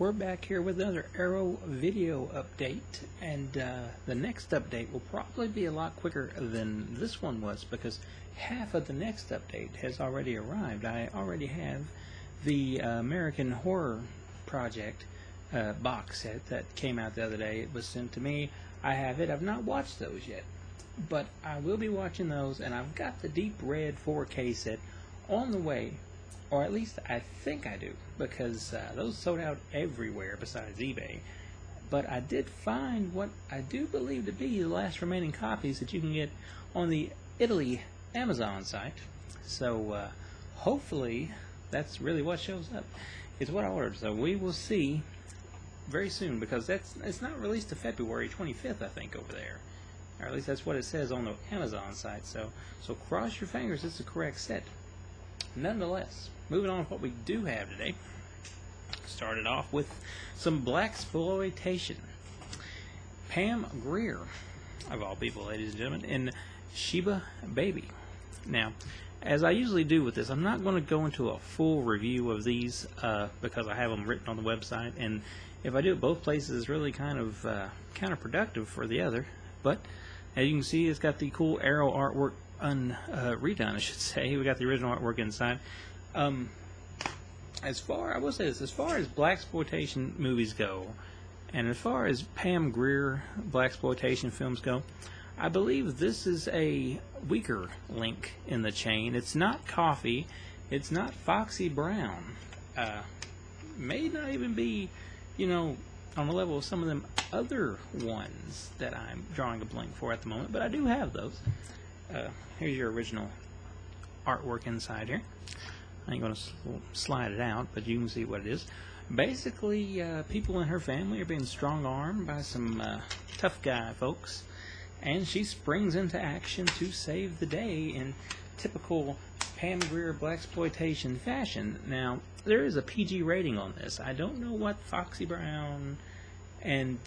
we're back here with another Arrow video update, and the next update will probably be a lot quicker than this one was because half of the next update has already arrived. I already have the American Horror Project box set that came out the other day. It was sent to me. I have it. I've not watched those yet, but I will be watching those, and I've got the Deep Red 4K set on the way. Or at least I think I do, because those sold out everywhere besides eBay. But I did find what I do believe to be the last remaining copies that you can get on the Italy Amazon site. So hopefully that's really what shows up. It's what I ordered. So we will see very soon, because it's not released to February 25th, I think, over there. Or at least that's what it says on the Amazon site. So cross your fingers it's the correct set. Nonetheless, moving on to what we do have today. Started off with some blaxploitation. Pam Grier, of all people, ladies and gentlemen, and Shiba Baby. Now, as I usually do with this, I'm not going to go into a full review of these because I have them written on the website, and if I do it both places, it's really kind of counterproductive for the other. But as you can see, it's got the cool Arrow artwork redone, I should say. We got the original artwork inside. As far as blaxploitation movies go, and as far as Pam Grier blaxploitation films go, I believe this is a weaker link in the chain. It's not Coffee, it's not Foxy Brown. May not even be, on the level of some of them other ones that I'm drawing a blank for at the moment, but I do have those. Here's your original artwork inside here. I ain't going to slide it out, but you can see what it is. Basically, people in her family are being strong-armed by some tough guy folks, and she springs into action to save the day in typical Pam Grier blaxploitation fashion. Now, there is a PG rating on this. I don't know what Foxy Brown and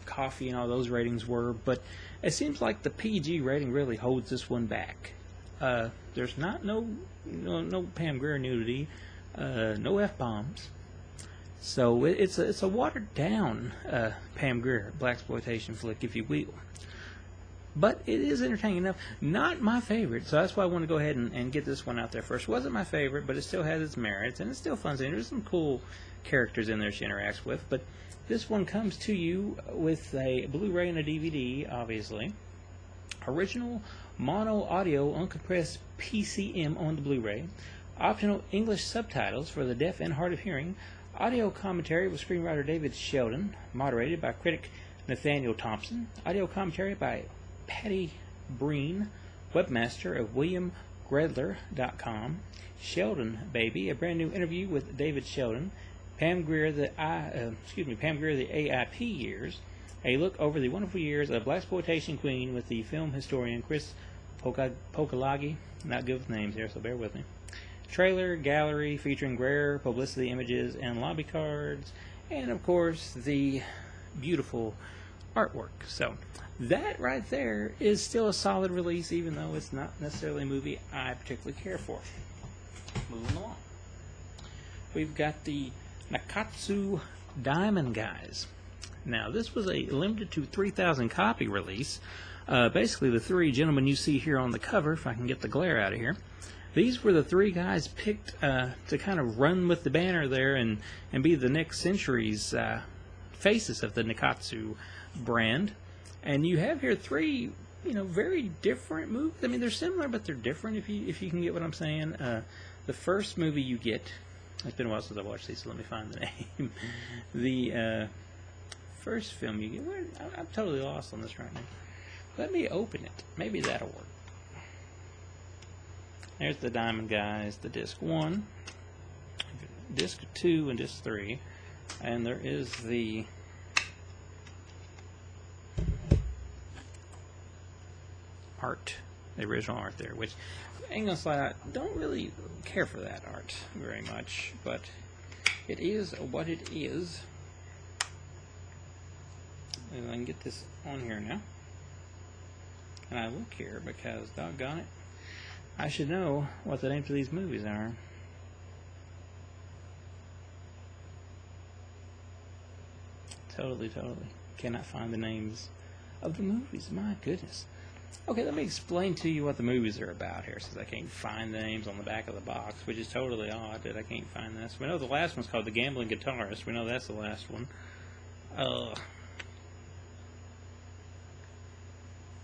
Coffee and all those ratings were, but it seems like the PG rating really holds this one back. There's no Pam Grier nudity, no F-bombs, so it's a watered down Pam Grier blaxploitation flick, if you will. But it is entertaining enough. Not my favorite, so that's why I want to go ahead and get this one out there first. Wasn't my favorite, but it still has its merits, and it's still fun. There's some cool characters in there she interacts with, but this one comes to you with a Blu-ray and a DVD, obviously. Original mono audio uncompressed PCM on the Blu-ray. Optional English subtitles for the deaf and hard of hearing. Audio commentary with screenwriter David Sheldon, moderated by critic Nathaniel Thompson. Audio commentary by Patty Breen, webmaster of WilliamGredler.com. Sheldon Baby, a brand new interview with David Sheldon. Pam Grier, the AIP years, a look over the wonderful years of blaxploitation queen with the film historian Chris Pokalagi. Not good with names here, so bear with me. Trailer gallery featuring Grier, publicity images, and lobby cards, and of course the beautiful artwork. So that right there is still a solid release, even though it's not necessarily a movie I particularly care for. Moving along, we've got the Nikkatsu Diamond Guys. Now, this was a limited to 3,000 copy release. Basically, the three gentlemen you see here on the cover, if I can get the glare out of here, these were the three guys picked to kind of run with the banner there and be the next century's faces of the Nikkatsu brand. And you have here three, very different movies. I mean, they're similar, but they're different, if you can get what I'm saying. The first movie you get, it's been a while since I watched these, so let me find the name. The first film you get, I'm totally lost on this right now. Let me open it. Maybe that'll work. There's the Diamond Guys, the disc 1, disc 2, and disc 3. And there is the art, the original art there, which ain't gonna slide out. Don't really care for that art very much, but it is what it is. And I can get this on here now. And I look here because, doggone it, I should know what the names of these movies are. Totally. Cannot find the names of the movies. My goodness. Okay, let me explain to you what the movies are about here, since I can't find the names on the back of the box, which is totally odd that I can't find this. We know the last one's called The Gambling Guitarist. We know that's the last one.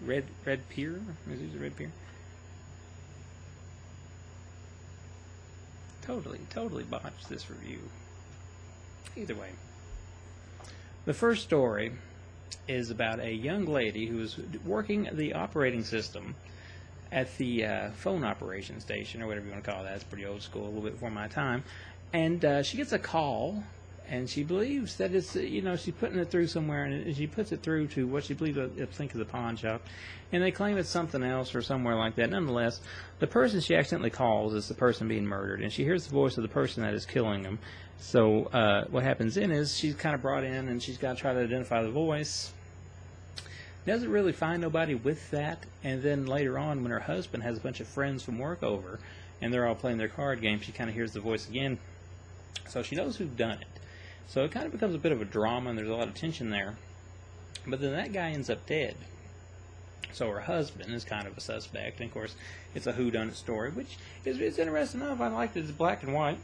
Red Pier? Is it Red Pier? Totally botched this review. Either way. The first story is about a young lady who is working the operating system at the phone operation station, or whatever you want to call that. It's pretty old school, a little bit before my time. And she gets a call, and she believes that it's, she's putting it through somewhere, and she puts it through to what she believes is a pawn shop, and they claim it's something else or somewhere like that. Nonetheless, the person she accidentally calls is the person being murdered, and she hears the voice of the person that is killing him. So what happens then is she's kind of brought in, and she's got to try to identify the voice. Doesn't really find nobody with that, and then later on, when her husband has a bunch of friends from work over, and they're all playing their card game, she kind of hears the voice again. So she knows who's done it. So it kind of becomes a bit of a drama, and there's a lot of tension there. But then that guy ends up dead. So her husband is kind of a suspect, and of course, it's a whodunit story, which is interesting enough. I liked it. It's black and white.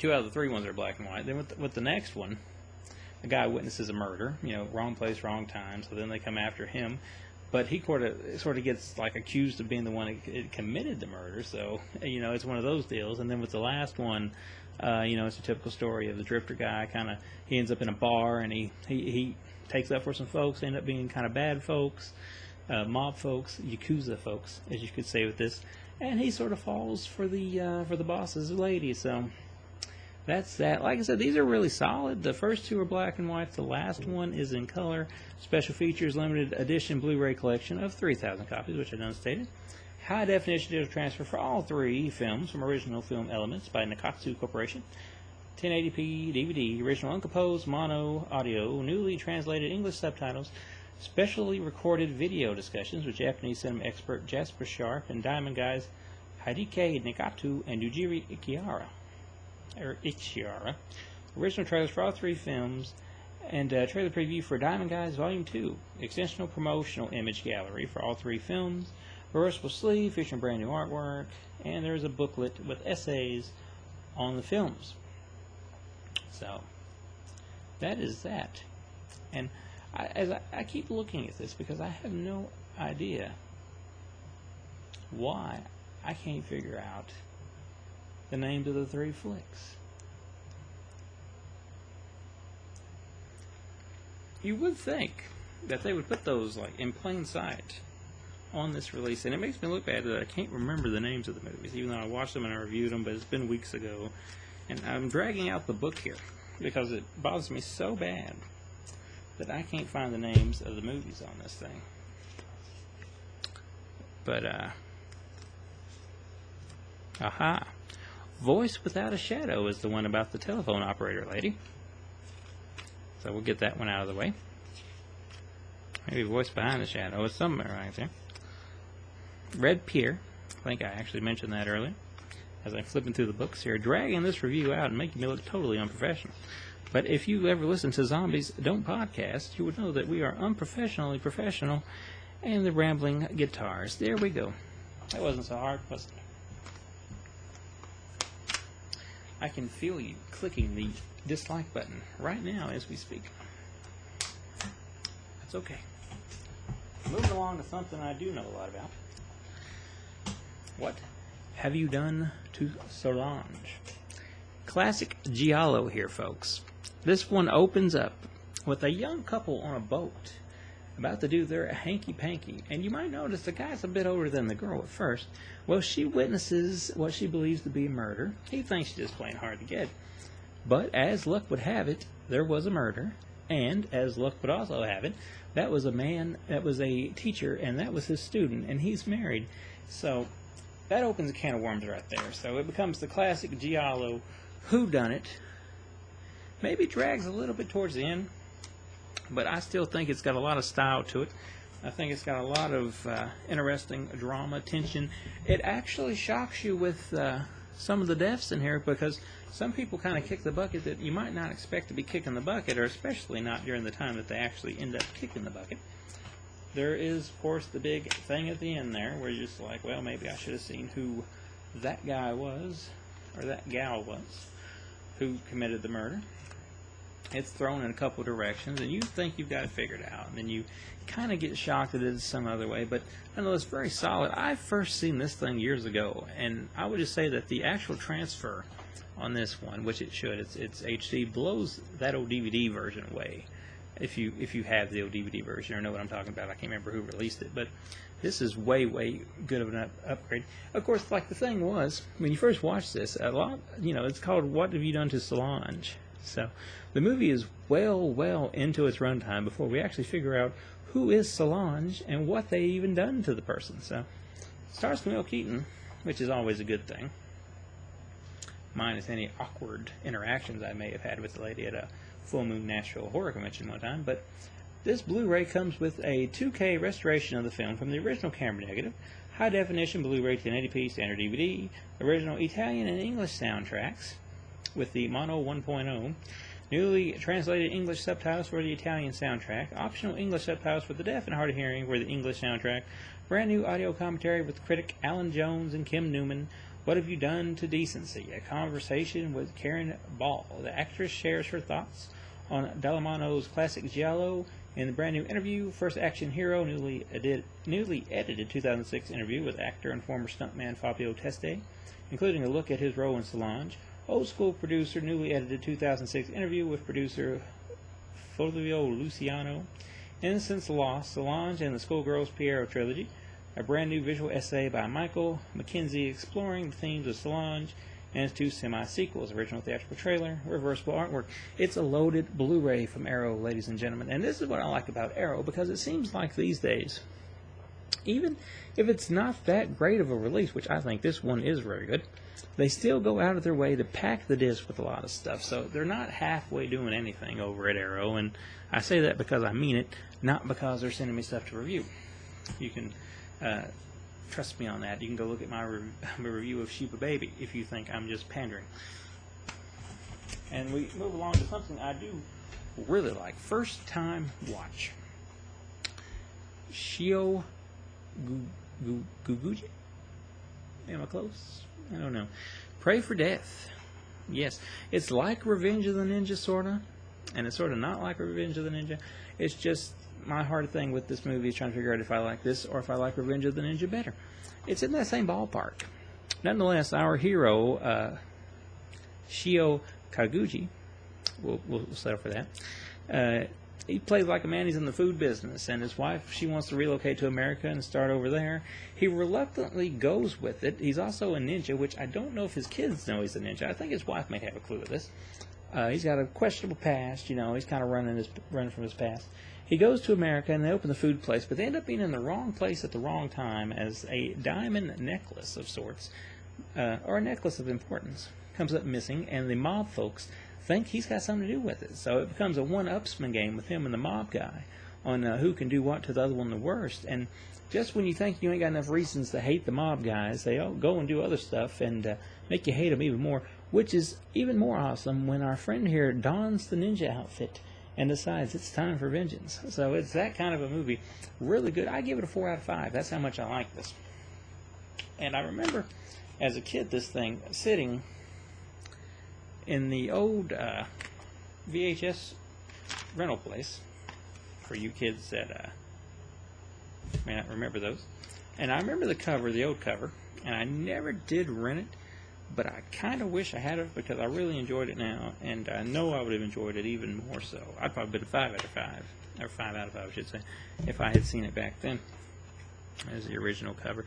2 out of the 3 ones are black and white. Then with the next one, a guy witnesses a murder, wrong place, wrong time, so then they come after him. But he sort of gets like accused of being the one that committed the murder, so, it's one of those deals. And then with the last one, it's a typical story of the drifter guy. He ends up in a bar, and he takes up for some folks, end up being kind of bad folks, mob folks, Yakuza folks, as you could say with this. And he sort of falls for the boss's lady, so... That's that. Like I said, these are really solid. The first 2 are black and white. The last one is in color. Special features, limited edition Blu-ray collection of 3,000 copies, which I done stated. High definition digital transfer for all 3 films from original film elements by Nikkatsu Corporation. 1080p DVD, original uncomposed mono audio, newly translated English subtitles, specially recorded video discussions with Japanese cinema expert Jasper Sharp and Diamond Guys Hideki Nikkatsu and Yujiri Ichiara. Original trailers for all 3 films, and trailer preview for Diamond Guys Volume 2. Extensional promotional image gallery for all 3 films. Reversible sleeve featuring brand new artwork, and there's a booklet with essays on the films. So, that is that. And I keep looking at this because I have no idea why I can't figure out the names of the 3 flicks. You would think that they would put those in plain sight on this release, and it makes me look bad that I can't remember the names of the movies, even though I watched them and I reviewed them, but it's been weeks ago. And I'm dragging out the book here because it bothers me so bad that I can't find the names of the movies on this thing. But, aha. Voice Without a Shadow is the one about the telephone operator lady. So we'll get that one out of the way. Maybe Voice Behind the Shadow is somewhere right there. Red Pier. I think I actually mentioned that earlier. As I'm flipping through the books here, dragging this review out and making me look totally unprofessional. But if you ever listen to Zombies Don't Podcast, you would know that we are unprofessionally professional, and the rambling guitars. There we go. That wasn't so hard, was it? I can feel you clicking the dislike button right now as we speak. That's okay. Moving along to something I do know a lot about. What have you done to Solange? Classic giallo here, folks. This one opens up with a young couple on a boat about to do their hanky-panky. And you might notice the guy's a bit older than the girl at first. Well, she witnesses what she believes to be a murder. He thinks she's just playing hard to get. But as luck would have it, there was a murder. And as luck would also have it, that was a man, that was a teacher, and that was his student, and he's married. So that opens a can of worms right there. So it becomes the classic giallo whodunit. Maybe drags a little bit towards the end, but I still think it's got a lot of style to it. I think it's got a lot of interesting drama, tension. It actually shocks you with some of the deaths in here, because some people kind of kick the bucket that you might not expect to be kicking the bucket, or especially not during the time that they actually end up kicking the bucket. There is, of course, the big thing at the end there, where you're just like, well, maybe I should have seen who that guy was, or that gal was, who committed the murder. It's thrown in a couple directions, and you think you've got it figured out, and then you kind of get shocked that it's some other way, but nonetheless, very solid. I first seen this thing years ago, and I would just say that the actual transfer on this one, which it should, it's HD, blows that old DVD version away. If you have the old DVD version or know what I'm talking about, I can't remember who released it, but this is way good of an upgrade. Of course, like the thing was, when you first watch this, a lot, it's called "What Have You Done to Solange?" So the movie is well into its runtime before we actually figure out who is Solange and what they even done to the person. So it stars Camille Keaton, which is always a good thing, minus any awkward interactions I may have had with the lady at a Full Moon Nashville Horror Convention one time. But this Blu-ray comes with a 2K restoration of the film from the original camera negative, high definition Blu-ray 1080p standard DVD, original Italian and English soundtracks with the Mono 1.0, newly translated English subtitles for the Italian soundtrack, optional English subtitles for the deaf and hard of hearing for the English soundtrack, brand new audio commentary with critic Alan Jones and Kim Newman. What Have You Done to Decency? A conversation with Karen Ball. The actress shares her thoughts on Dallamano's classic Giallo in the brand new interview. First Action Hero, newly edited 2006 interview with actor and former stuntman Fabio Teste, including a look at his role in Solange. Old School producer, newly edited 2006 interview with producer Fulvio Luciano. Innocence Lost, Solange and the Schoolgirls Piero trilogy. A brand new visual essay by Michael McKenzie exploring the themes of Solange and its two semi-sequels, original theatrical trailer, reversible artwork. It's a loaded Blu-ray from Arrow, ladies and gentlemen. And this is what I like about Arrow, because it seems like these days, even if it's not that great of a release, which I think this one is very good, they still go out of their way to pack the disc with a lot of stuff. So they're not halfway doing anything over at Arrow, and I say that because I mean it, not because they're sending me stuff to review. You can trust me on that. You can go look at my review of Sheba Baby if you think I'm just pandering. And we move along to something I do really like. First time watch. Shio Guguji? Am I close? I don't know. Pray for Death. Yes. It's like Revenge of the Ninja, sort of. And it's sort of not like Revenge of the Ninja. It's just my hard thing with this movie is trying to figure out if I like this or if I like Revenge of the Ninja better. It's in that same ballpark. Nonetheless, our hero, Shio Kaguchi, we'll settle for that. He plays like a man. He's in the food business, and his wife, she wants to relocate to America and start over there. He reluctantly goes with it. He's also a ninja, which I don't know if his kids know he's a ninja. I think his wife may have a clue of this. He's got a questionable past, he's kind of running from his past. He goes to America, and they open the food place, but they end up being in the wrong place at the wrong time as a diamond necklace of sorts, or a necklace of importance, comes up missing, and the mob folks think he's got something to do with it. So it becomes a one-upsman game with him and the mob guy on who can do what to the other one the worst. And just when you think you ain't got enough reasons to hate the mob guys, they all go and do other stuff and make you hate them even more, which is even more awesome when our friend here dons the ninja outfit and decides it's time for vengeance. So it's that kind of a movie. Really good. I give it a 4 out of 5. That's how much I like this. And I remember as a kid this thing sitting in the old VHS rental place, for you kids that may not remember those. And I remember the cover, the old cover, and I never did rent it, but I kind of wish I had it because I really enjoyed it now, and I know I would have enjoyed it even more so. I'd probably been a 5 out of 5, or 5 out of 5 I should say, if I had seen it back then as the original cover.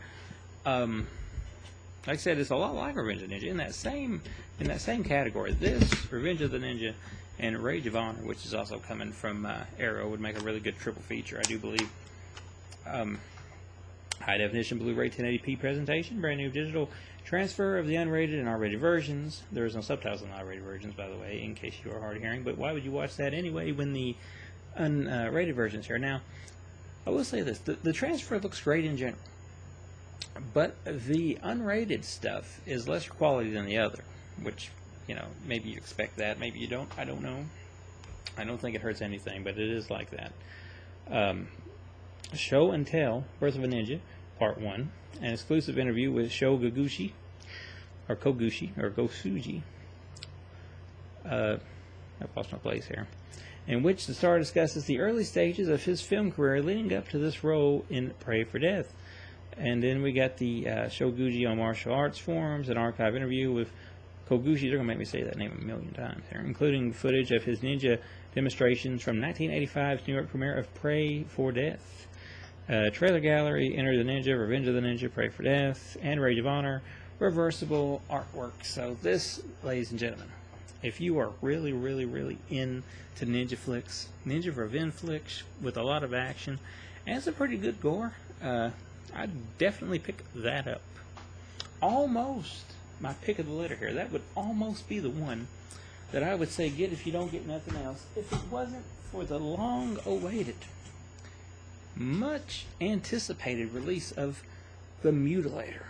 Like I said, it's a lot like Revenge of the Ninja in that same category. This, Revenge of the Ninja, and Rage of Honor, which is also coming from Arrow, would make a really good triple feature, I do believe. High definition Blu-ray 1080p presentation, brand new digital transfer of the unrated and R-rated versions. There is no subtitles on the R-rated versions, by the way, in case you are hard of hearing. But why would you watch that anyway when the unrated version's here? Now, I will say this: the transfer looks great in general, but the unrated stuff is lesser quality than the other, which maybe you expect that, maybe you don't. I don't know. I don't think it hurts anything, but it is like that. Show and Tell, Birth of a Ninja, Part 1. An exclusive interview with Sho Koguchi, or Gosuji. I've lost my place here. In which the star discusses the early stages of his film career leading up to this role in Pray for Death. And then we got the Shoguji on martial arts forums, an archive interview with Koguchi. They're going to make me say that name a million times here, including footage of his ninja demonstrations from 1985's New York premiere of Pray for Death. Trailer gallery, Enter the Ninja, Revenge of the Ninja, Pray for Death, and Rage of Honor, reversible artwork. So this, ladies and gentlemen, if you are really, really, really into ninja flicks, ninja revenge flicks with a lot of action and some pretty good gore, I'd definitely pick that up. Almost my pick of the litter here. That would almost be the one that I would say get if you don't get nothing else, if it wasn't for the long-awaited, much anticipated release of The Mutilator.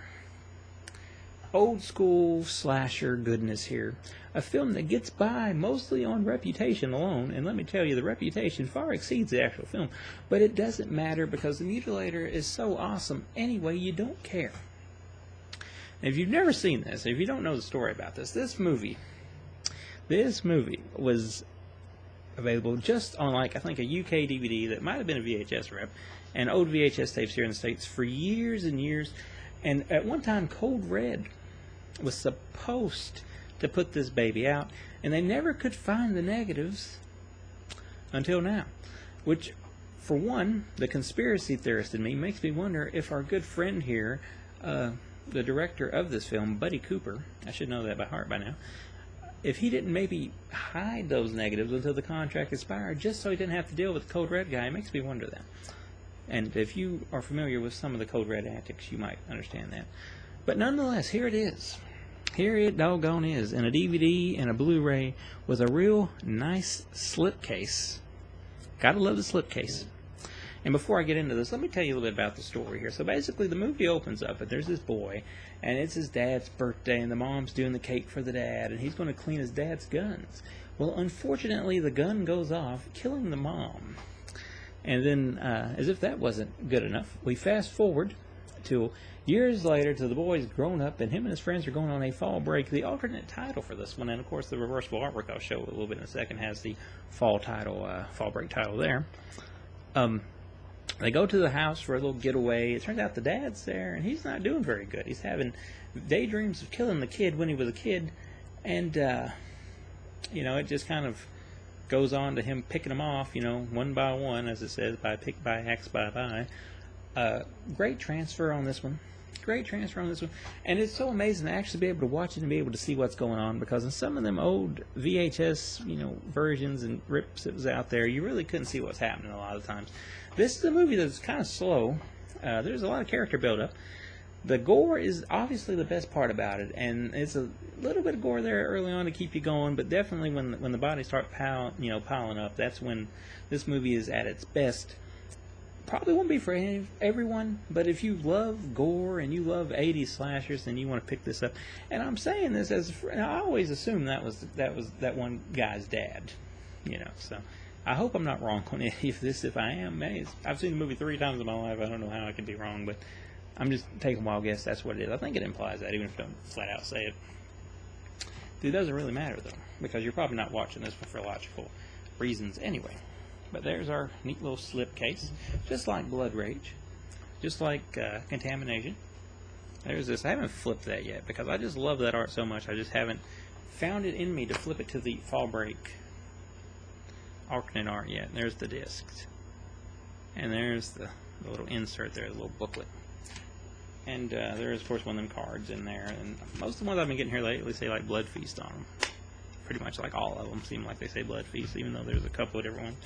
Old school slasher goodness here. A film that gets by mostly on reputation alone, and let me tell you, the reputation far exceeds the actual film, but it doesn't matter because The Mutilator is so awesome anyway, you don't care. If you've never seen this, if you don't know the story about this movie was available just on, like, I think a UK DVD that might have been a VHS rep, and old VHS tapes here in the States for years and years. And at one time, Code Red was supposed to put this baby out, and they never could find the negatives until now. Which, for one, the conspiracy theorist in me makes me wonder if our good friend here, the director of this film, Buddy Cooper, I should know that by heart by now, if he didn't maybe hide those negatives until the contract expired, just so he didn't have to deal with the Code Red guy. It makes me wonder that. And if you are familiar with some of the Code Red antics, you might understand that. But nonetheless, here it is. Here it doggone is, in a DVD and a Blu-ray with a real nice slipcase. Gotta love the slipcase. And before I get into this, let me tell you a little bit about the story here. So basically, the movie opens up, and there's this boy, and it's his dad's birthday, and the mom's doing the cake for the dad, and he's going to clean his dad's guns. Well, unfortunately, the gun goes off, killing the mom. And then, as if that wasn't good enough, we fast forward to years later, to the boy's grown up, and him and his friends are going on a fall break. The alternate title for this one, and of course the reversible artwork I'll show a little bit in a second, has the fall break title there. They go to the house for a little getaway. It turns out the dad's there, and he's not doing very good. He's having daydreams of killing the kid when he was a kid, and it just kind of goes on to him picking them off, one by one, as it says, by pick, by axe, by. Great transfer on this one. And it's so amazing to actually be able to watch it and be able to see what's going on, because in some of them old VHS, versions and rips that was out there, you really couldn't see what's happening a lot of times. This is a movie that's kind of slow. There's a lot of character build-up. The gore is obviously the best part about it, and it's a little bit of gore there early on to keep you going, but definitely when the bodies start piling up, that's when this movie is at its best. Probably won't be for everyone, but if you love gore and you love 80s slashers, then you want to pick this up. And I'm saying this as I always assume that was that one guy's dad, So I hope I'm not wrong on it. If I am, man, I've seen the movie 3 times in my life. I don't know how I can be wrong, but I'm just taking a wild guess. That's what it is. I think it implies that, even if I don't flat out say it. It doesn't really matter though, because you're probably not watching this for logical reasons anyway. But there's our neat little slipcase, just like Blood Rage, just like Contamination. There's this. I haven't flipped that yet because I just love that art so much. I just haven't found it in me to flip it to the Fall Break alternate art yet. There's the discs, and there's the little insert there, the little booklet. And there is, of course, one of them cards in there. And most of the ones I've been getting here lately say like Blood Feast on them. Pretty much like all of them seem like they say Blood Feast, even though there's a couple of different ones.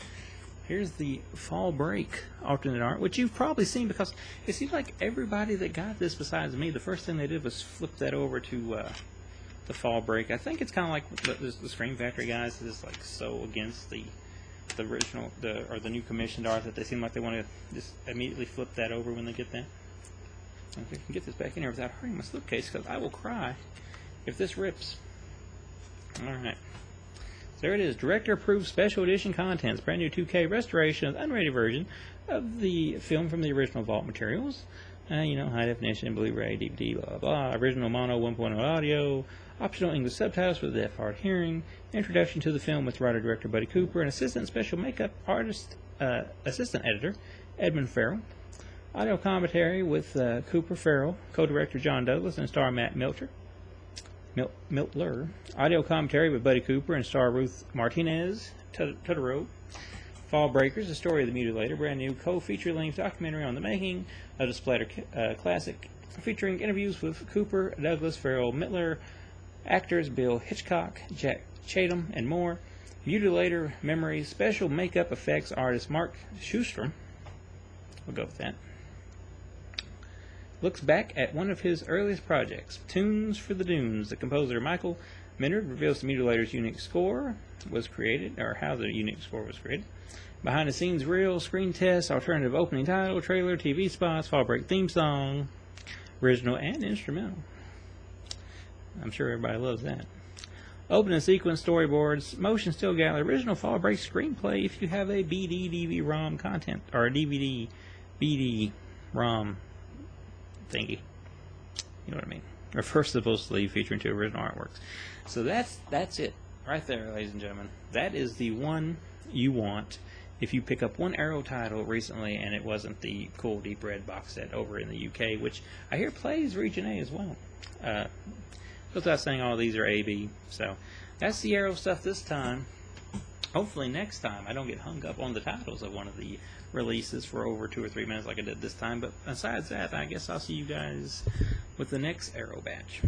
Here's the Fall Break alternate art, which you've probably seen because it seems like everybody that got this besides me, the first thing they did was flip that over to the Fall Break. I think it's kind of like the Scream Factory guys is like so against the original or the new commissioned art that they seem like they want to just immediately flip that over when they get that. And if I can get this back in here without hurting my slipcase, because I will cry if this rips. Alright. So there it is. Director-approved special edition contents. Brand new 2K restoration of the unrated version of the film from the original vault materials. High definition, Blu-ray, DVD, blah, blah, blah. Original mono 1.0 audio. Optional English subtitles with deaf hard hearing. Introduction to the film with writer-director Buddy Cooper. And assistant special makeup artist, assistant editor, Edmund Farrell. Audio commentary with Cooper Farrell, co-director John Douglas, and star Matt Miltler. Audio commentary with Buddy Cooper and star Ruth Martinez Totoro. Fall Breakers, the story of the mutilator, brand new co-feature length documentary on the making of the Splatter classic, featuring interviews with Cooper, Douglas, Farrell, Mittler, actors Bill Hitchcock, Jack Chatham, and more. Mutilator Memories, special makeup effects artist Mark Schustrom. We'll go with that. Looks back at one of his earliest projects, Tunes for the Dunes. The composer Michael Minard reveals the Mutilator's unique score was created, or how the unique score was created. Behind the scenes reel, screen tests, alternative opening title, trailer, TV spots, Fall Break theme song, original and instrumental. I'm sure everybody loves that. Opening sequence storyboards, motion still gallery, original Fall Break screenplay if you have a DVD-ROM content, or a DVD BD-ROM thingy. You know what I mean? Or first supposedly featuring two original artworks. So that's it right there, ladies and gentlemen. That is the one you want if you pick up one Arrow title recently and it wasn't the cool deep red box set over in the UK, which I hear plays Region A as well. Without saying all these are AB. So that's the Arrow stuff this time. Hopefully next time I don't get hung up on the titles of one of the releases for over 2 or 3 minutes like I did this time. But besides that, I guess I'll see you guys with the next Arrow batch.